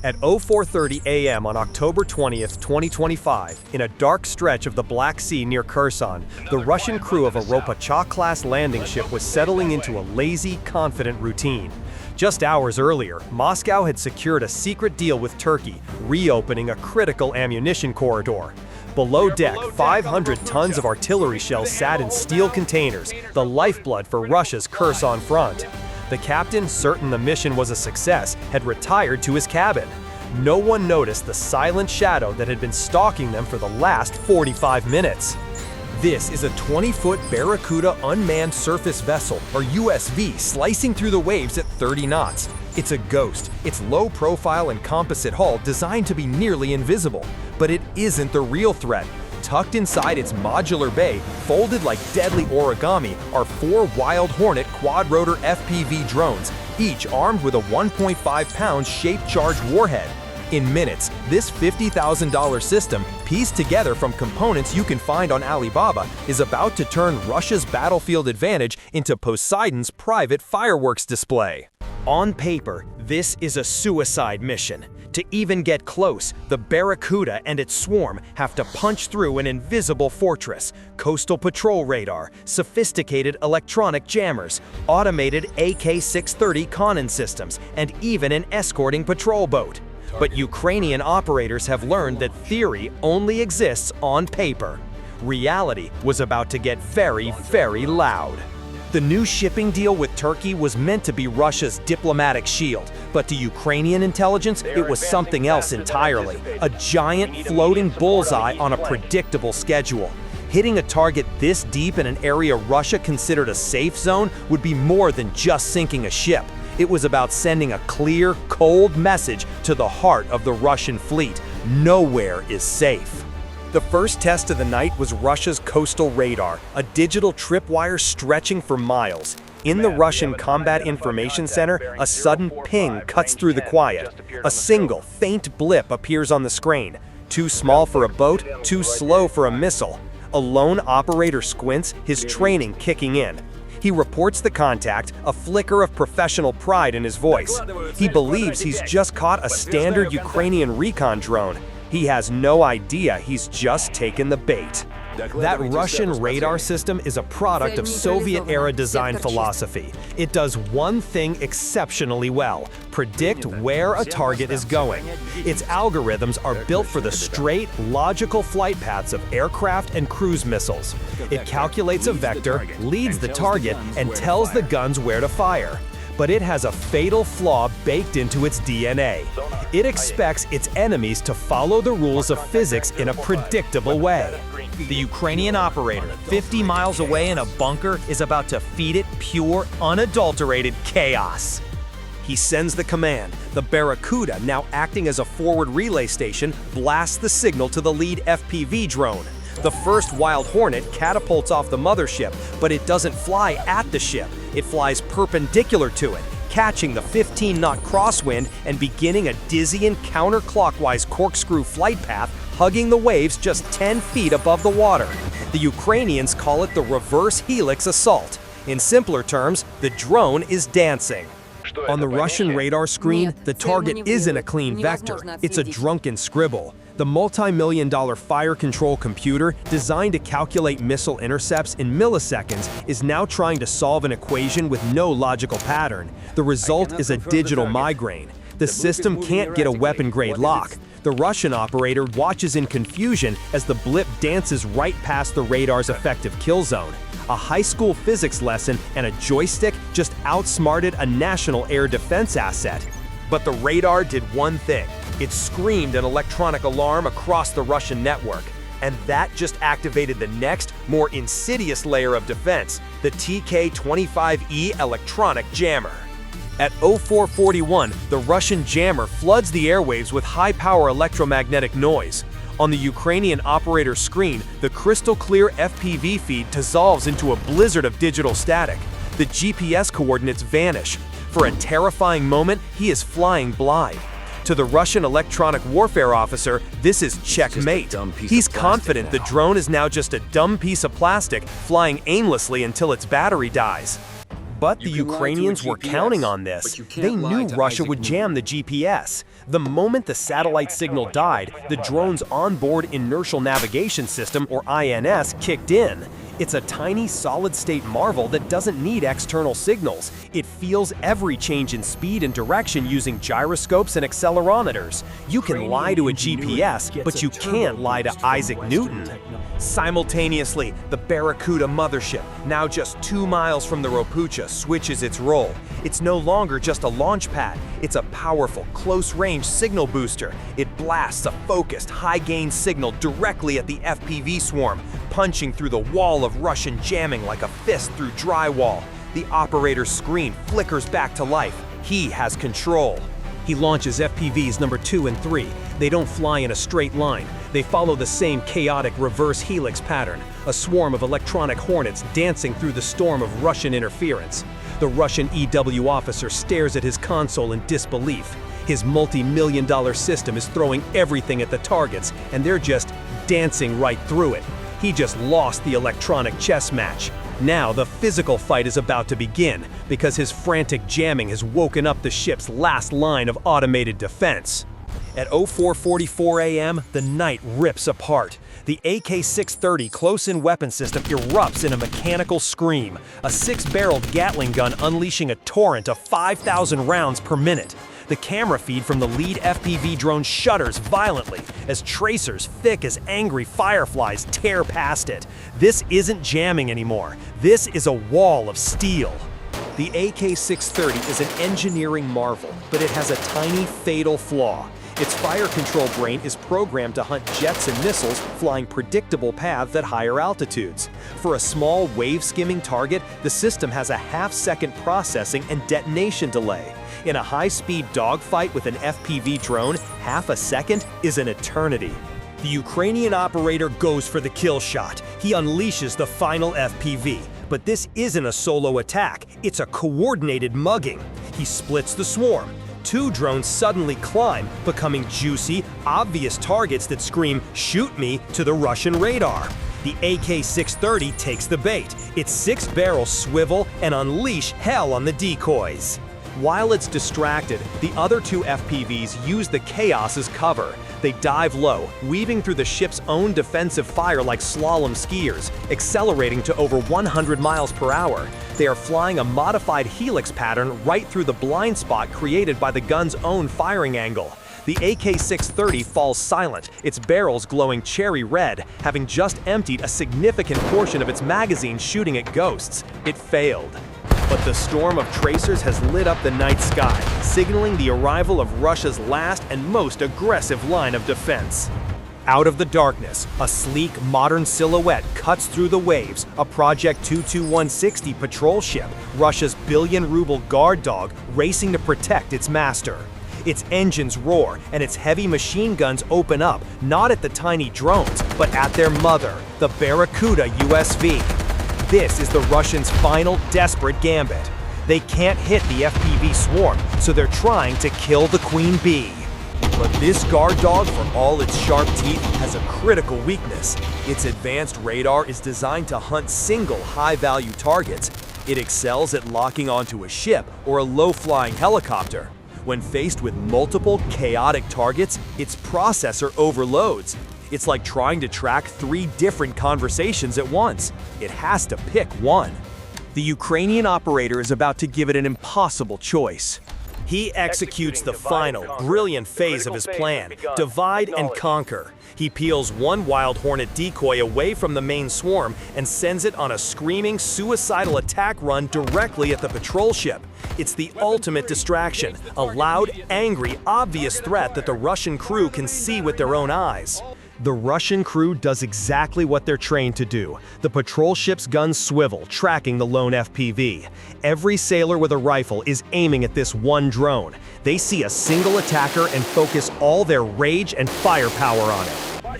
At 04:30 a.m. on October 20th, 2025, in a dark stretch of the Black Sea near Kherson, the Russian crew of a Ropucha-class landing ship was settling into a lazy, confident routine. Just hours earlier, Moscow had secured a secret deal with Turkey, reopening a critical ammunition corridor. Below deck, 500 tons of artillery shells sat in steel containers, the lifeblood for Russia's Kherson front. The captain, certain the mission was a success, had retired to his cabin. No one noticed the silent shadow that had been stalking them for the last 45 minutes. This is a 20-foot Barracuda unmanned surface vessel, or USV, slicing through the waves at 30 knots. It's a ghost, its low-profile and composite hull designed to be nearly invisible. But it isn't the real threat. Tucked inside its modular bay, folded like deadly origami, are 4 Wild Hornet quad-rotor FPV drones, each armed with a 1.5-pound shape-charged warhead. In minutes, this $50,000 system, pieced together from components you can find on Alibaba, is about to turn Russia's battlefield advantage into Poseidon's private fireworks display. On paper, this is a suicide mission. To even get close, the Barracuda and its swarm have to punch through an invisible fortress, coastal patrol radar, sophisticated electronic jammers, automated AK-630 conning systems, and even an escorting patrol boat. But Ukrainian operators have learned that theory only exists on paper. Reality was about to get very, very loud. The new shipping deal with Turkey was meant to be Russia's diplomatic shield, but to Ukrainian intelligence, it was something else entirely. A giant floating bullseye on a predictable schedule. Hitting a target this deep in an area Russia considered a safe zone would be more than just sinking a ship. It was about sending a clear, cold message to the heart of the Russian fleet. Nowhere is safe. The first test of the night was Russia's coastal radar, a digital tripwire stretching for miles. In the Russian Combat Information Center, a sudden ping cuts through the quiet. A single, faint blip appears on the screen. Too small for a boat, too slow for a missile. A lone operator squints, his training kicking in. He reports the contact, a flicker of professional pride in his voice. He believes he's just caught a standard Ukrainian recon drone. He has no idea he's just taken the bait. That Russian radar system is a product of Soviet-era design philosophy. It does one thing exceptionally well: predict where a target is going. Its algorithms are built for the straight, logical flight paths of aircraft and cruise missiles. It calculates a vector, leads the target, and tells the guns where to fire. But it has a fatal flaw baked into its DNA. It expects its enemies to follow the rules of physics in a predictable way. The Ukrainian operator, 50 miles away in a bunker, is about to feed it pure, unadulterated chaos. He sends the command. The Barracuda, now acting as a forward relay station, blasts the signal to the lead FPV drone. The first Wild Hornet catapults off the mothership, but it doesn't fly at the ship. It flies perpendicular to it, catching the 15-knot crosswind and beginning a dizzying counterclockwise corkscrew flight path, hugging the waves just 10 feet above the water. The Ukrainians call it the reverse helix assault. In simpler terms, the drone is dancing. On the Russian radar screen, the target isn't a clean vector, it's a drunken scribble. The multi-million-dollar fire control computer, designed to calculate missile intercepts in milliseconds, is now trying to solve an equation with no logical pattern. The result is a digital migraine. The system can't get a weapon-grade lock. The Russian operator watches in confusion as the blip dances right past the radar's effective kill zone. A high school physics lesson and a joystick just outsmarted a national air defense asset. But the radar did one thing. It screamed an electronic alarm across the Russian network. And that just activated the next, more insidious layer of defense, the TK-25E electronic jammer. At 0441, the Russian jammer floods the airwaves with high-power electromagnetic noise. On the Ukrainian operator's screen, the crystal-clear FPV feed dissolves into a blizzard of digital static. The GPS coordinates vanish. For a terrifying moment, he is flying blind. To the Russian electronic warfare officer, this is checkmate. He's confident the drone is now just a dumb piece of plastic flying aimlessly until its battery dies. But the Ukrainians were counting on this. They knew Russia would jam the GPS. The moment the satellite signal died, the drone's onboard inertial navigation system, or INS, kicked in. It's a tiny solid-state marvel that doesn't need external signals. It feels every change in speed and direction using gyroscopes and accelerometers. You can lie to a GPS, but you can't lie to Isaac Newton. Simultaneously, the Barracuda mothership, now just 2 miles from the Ropucha, switches its role. It's no longer just a launch pad. It's a powerful, close-range signal booster. It blasts a focused, high-gain signal directly at the FPV swarm, punching through the wall of Russian jamming like a fist through drywall. The operator's screen flickers back to life. He has control. He launches FPVs number 2 and 3. They don't fly in a straight line. They follow the same chaotic reverse helix pattern, a swarm of electronic hornets dancing through the storm of Russian interference. The Russian EW officer stares at his console in disbelief. His multi-million-dollar system is throwing everything at the targets, and they're just dancing right through it. He just lost the electronic chess match. Now the physical fight is about to begin, because his frantic jamming has woken up the ship's last line of automated defense. At 04:44 a.m., the night rips apart. The AK-630 close-in weapon system erupts in a mechanical scream, a 6-barreled Gatling gun unleashing a torrent of 5,000 rounds per minute. The camera feed from the lead FPV drone shudders violently as tracers thick as angry fireflies tear past it. This isn't jamming anymore. This is a wall of steel. The AK-630 is an engineering marvel, but it has a tiny, fatal flaw. Its fire control brain is programmed to hunt jets and missiles flying predictable paths at higher altitudes. For a small wave-skimming target, the system has a half-second processing and detonation delay. In a high-speed dogfight with an FPV drone, half a second is an eternity. The Ukrainian operator goes for the kill shot. He unleashes the final FPV. But this isn't a solo attack, it's a coordinated mugging. He splits the swarm. 2 drones suddenly climb, becoming juicy, obvious targets that scream, "Shoot me," to the Russian radar. The AK-630 takes the bait. Its 6 barrels swivel and unleash hell on the decoys. While it's distracted, the other 2 FPVs use the chaos as cover. They dive low, weaving through the ship's own defensive fire like slalom skiers, accelerating to over 100 miles per hour. They are flying a modified helix pattern right through the blind spot created by the gun's own firing angle. The AK-630 falls silent, its barrels glowing cherry red, having just emptied a significant portion of its magazine shooting at ghosts. It failed. But the storm of tracers has lit up the night sky, signaling the arrival of Russia's last and most aggressive line of defense. Out of the darkness, a sleek, modern silhouette cuts through the waves, a Project 22160 patrol ship, Russia's billion-ruble guard dog, racing to protect its master. Its engines roar, and its heavy machine guns open up, not at the tiny drones, but at their mother, the Barracuda USV. This is the Russians' final desperate gambit. They can't hit the FPV swarm, so they're trying to kill the Queen Bee. But this guard dog, for all its sharp teeth, has a critical weakness. Its advanced radar is designed to hunt single high-value targets. It excels at locking onto a ship or a low-flying helicopter. When faced with multiple chaotic targets, its processor overloads. It's like trying to track 3 different conversations at once. It has to pick one. The Ukrainian operator is about to give it an impossible choice. He executes the final, brilliant phase of his plan, divide and conquer. He peels one wild hornet decoy away from the main swarm and sends it on a screaming, suicidal attack run directly at the patrol ship. It's the ultimate distraction, a loud, angry, obvious threat that the Russian crew can see with their own eyes. The Russian crew does exactly what they're trained to do. The patrol ship's guns swivel, tracking the lone FPV. Every sailor with a rifle is aiming at this one drone. They see a single attacker and focus all their rage and firepower on it.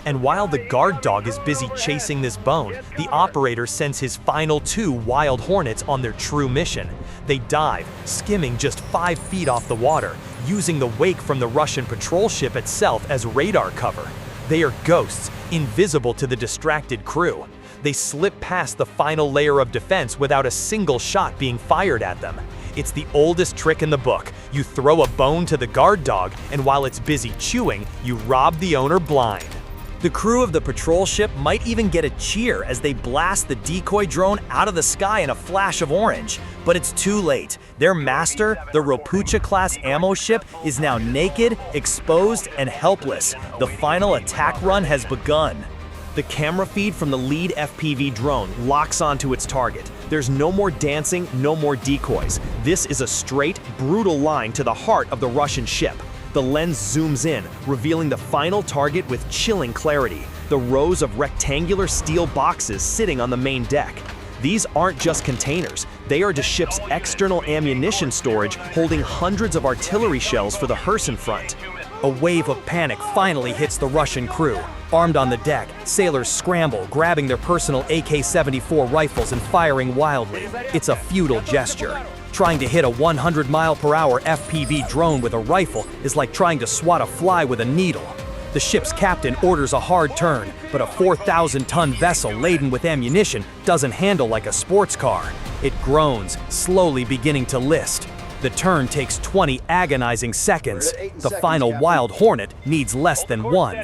And while the guard dog is busy chasing this bone, the operator sends his final 2 wild hornets on their true mission. They dive, skimming just 5 feet off the water, using the wake from the Russian patrol ship itself as radar cover. They are ghosts, invisible to the distracted crew. they slip past the final layer of defense without a single shot being fired at them. It's the oldest trick in the book. You throw a bone to the guard dog, and while it's busy chewing, you rob the owner blind. The crew of the patrol ship might even get a cheer as they blast the decoy drone out of the sky in a flash of orange. But it's too late. Their master, the Ropucha-class ammo ship, is now naked, exposed, and helpless. The final attack run has begun. The camera feed from the lead FPV drone locks onto its target. There's no more dancing, no more decoys. This is a straight, brutal line to the heart of the Russian ship. The lens zooms in, revealing the final target with chilling clarity: the rows of rectangular steel boxes sitting on the main deck. These aren't just containers, they are the ship's external ammunition storage holding hundreds of artillery shells for the Kherson front. A wave of panic finally hits the Russian crew. Armed on the deck, sailors scramble, grabbing their personal AK-74 rifles and firing wildly. It's a futile gesture. Trying to hit a 100-mile-per-hour FPV drone with a rifle is like trying to swat a fly with a needle. The ship's captain orders a hard turn, but a 4,000-ton vessel laden with ammunition doesn't handle like a sports car. It groans, slowly beginning to list. The turn takes 20 agonizing seconds. The final Wild Hornet needs less than one.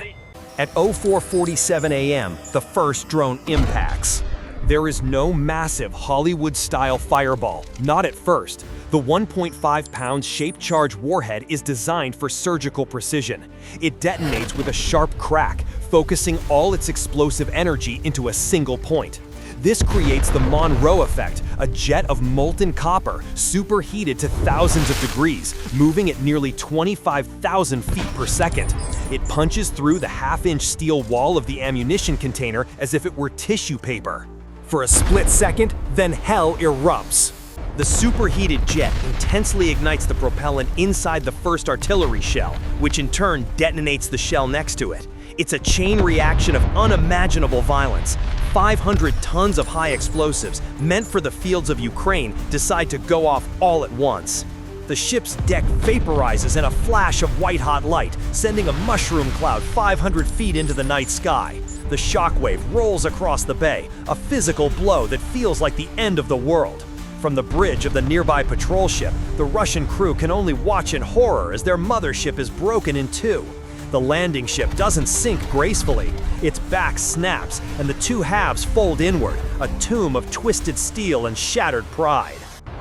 At 04:47 a.m., the first drone impacts. There is no massive Hollywood-style fireball, not at first. The 1.5-pound shape-charge warhead is designed for surgical precision. It detonates with a sharp crack, focusing all its explosive energy into a single point. This creates the Monroe effect, a jet of molten copper, superheated to thousands of degrees, moving at nearly 25,000 feet per second. It punches through the half-inch steel wall of the ammunition container as if it were tissue paper. For a split second, then hell erupts. The superheated jet intensely ignites the propellant inside the first artillery shell, which in turn detonates the shell next to it. It's a chain reaction of unimaginable violence. 500 tons of high explosives, meant for the fields of Ukraine, decide to go off all at once. The ship's deck vaporizes in a flash of white-hot light, sending a mushroom cloud 500 feet into the night sky. The shockwave rolls across the bay, a physical blow that feels like the end of the world. From the bridge of the nearby patrol ship, the Russian crew can only watch in horror as their mothership is broken in two. The landing ship doesn't sink gracefully. Its back snaps, and the two halves fold inward, a tomb of twisted steel and shattered pride.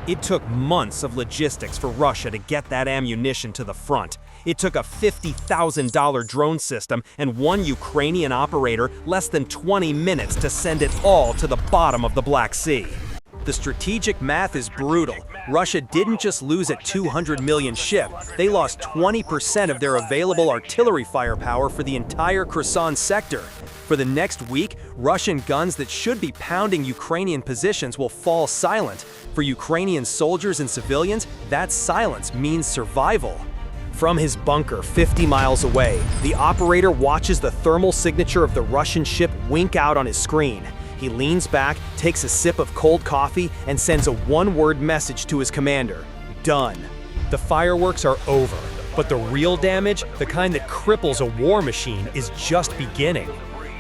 It took months of logistics for Russia to get that ammunition to the front. It took a $50,000 drone system and one Ukrainian operator less than 20 minutes to send it all to the bottom of the Black Sea. The strategic math is brutal. Russia didn't just lose a 200 million ship, they lost 20% of their available artillery firepower for the entire Kherson sector. For the next week, Russian guns that should be pounding Ukrainian positions will fall silent. For Ukrainian soldiers and civilians, that silence means survival. From his bunker 50 miles away, the operator watches the thermal signature of the Russian ship wink out on his screen. He leans back, takes a sip of cold coffee, and sends a one-word message to his commander: done. The fireworks are over, but the real damage, the kind that cripples a war machine, is just beginning.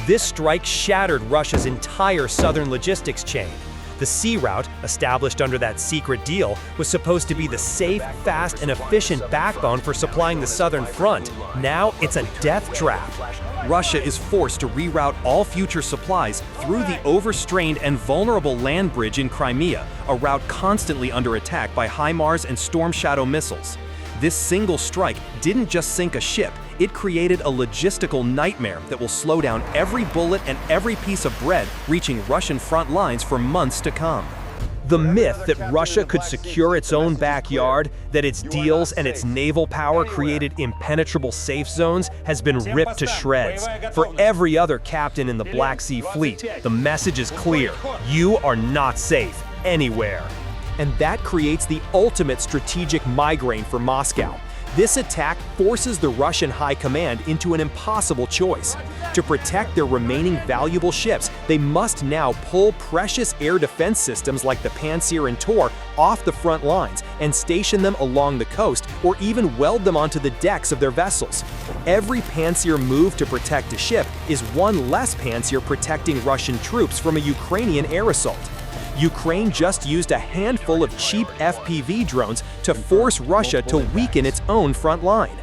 This strike shattered Russia's entire southern logistics chain. The sea route, established under that secret deal, was supposed to be the safe, fast, and efficient backbone for supplying the southern front. Now it's a death trap. Russia is forced to reroute all future supplies through the overstrained and vulnerable land bridge in Crimea, a route constantly under attack by HIMARS and Storm Shadow missiles. This single strike didn't just sink a ship, it created a logistical nightmare that will slow down every bullet and every piece of bread reaching Russian front lines for months to come. The myth that Russia could secure its own backyard, that its deals and its naval power created impenetrable safe zones, has been ripped to shreds. For every other captain in the Black Sea Fleet, the message is clear: you are not safe anywhere. And that creates the ultimate strategic migraine for Moscow. This attack forces the Russian high command into an impossible choice. To protect their remaining valuable ships, they must now pull precious air defense systems like the Pantsir and Tor off the front lines and station them along the coast, or even weld them onto the decks of their vessels. Every Pantsir move to protect a ship is one less Pantsir protecting Russian troops from a Ukrainian air assault. Ukraine just used a handful of cheap FPV drones to force Russia to weaken its own front line.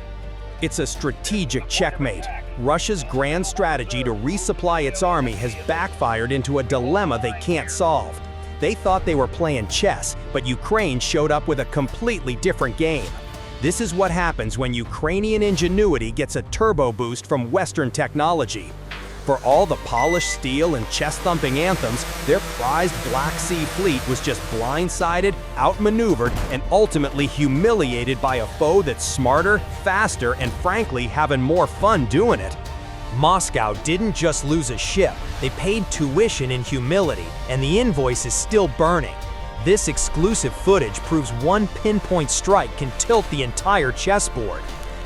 It's a strategic checkmate. Russia's grand strategy to resupply its army has backfired into a dilemma they can't solve. They thought they were playing chess, but Ukraine showed up with a completely different game. This is what happens when Ukrainian ingenuity gets a turbo boost from Western technology. For all the polished steel and chest-thumping anthems, their prized Black Sea fleet was just blindsided, outmaneuvered, and ultimately humiliated by a foe that's smarter, faster, and frankly having more fun doing it. Moscow didn't just lose a ship, they paid tuition in humility, and the invoice is still burning. This exclusive footage proves one pinpoint strike can tilt the entire chessboard.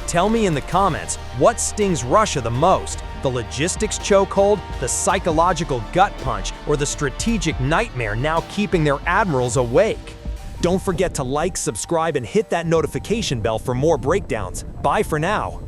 Tell me in the comments, what stings Russia the most? The logistics chokehold, the psychological gut punch, or the strategic nightmare now keeping their admirals awake? Don't forget to like, subscribe, and hit that notification bell for more breakdowns. Bye for now.